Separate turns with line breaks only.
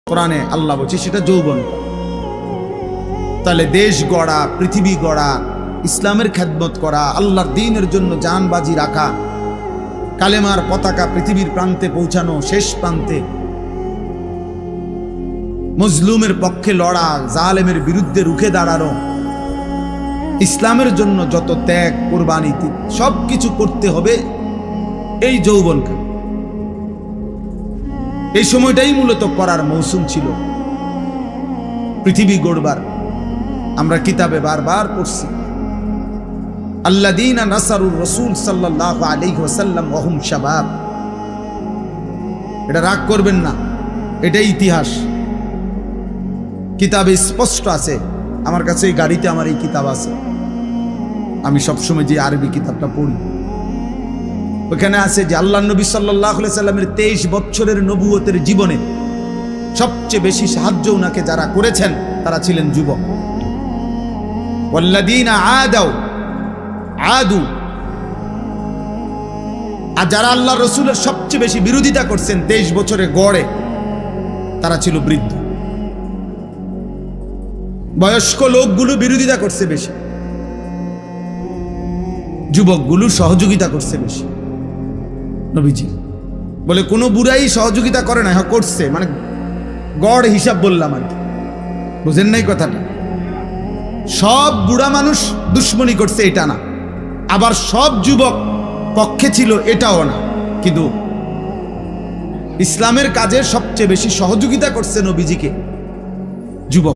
কোরআনে আল্লাহ বলছে সেটা যৌবন। তাহলে দেশ গড়া, পৃথিবী গড়া, ইসলামের খেদমত করা, আল্লাহর দ্বীনের জন্য জান বাজি রাখা, কালেমার পতাকা পৃথিবীর প্রান্তে পৌঁছানো, শেষ প্রান্তে মজলুমের পক্ষে লড়া, জালেমের বিরুদ্ধে রুখে দাঁড়ানো, ইসলামের জন্য যত ত্যাগ, কোরবানি সবকিছু করতে হবে এই যৌবনকে। এই সময়টাই মূলত করার মৌসুম ছিল পৃথিবী গড়বার। আমরা কিতাবে বারবার পড়ছি, আল্লাযীনা নাসারুর রাসূল সাল্লাল্লাহু আলাইহি ওয়াসাল্লাম ওয়া হুম শাবাব। এটা রাগ করবেন না, এটাই ইতিহাস। কিতাবে স্পষ্ট আছে, আমার কাছে এই গাড়িতে আমার এই কিতাব আছে, আমি সবসময় যে আরবি কিতাবটা পড়ি ওখানে আছে যে আল্লাহ নবী সাল্লাল্লাহু আলাইহি সাল্লামের 23 বছরের নবুয়তের জীবনে সবচেয়ে বেশি সাহায্য উনাকে যারা করেছেন তারা ছিলেন যুবক। ওয়াল্লাযীনা আদু, আর যারা আল্লাহ রসুলের সবচেয়ে বেশি বিরোধিতা করছেন 23 বছরে গড়ে, তারা ছিল বৃদ্ধ। বয়স্ক লোকগুলো বিরোধিতা করছে বেশি, যুবকগুলো সহযোগিতা করছে বেশি। নবীজি বলে কোনো বুড়াই সহযোগিতা করে না, হ্যাঁ করছে, মানে গড় হিসাব বললাম আর কি, বুঝেন নাই কথাটা। সব বুড়া মানুষ দুশ্মনী করছে এটা না, আবার সব যুবক পক্ষে ছিল এটাও না, কিন্তু ইসলামের কাজে সবচেয়ে বেশি সহযোগিতা করছে নবীজিকে যুবক।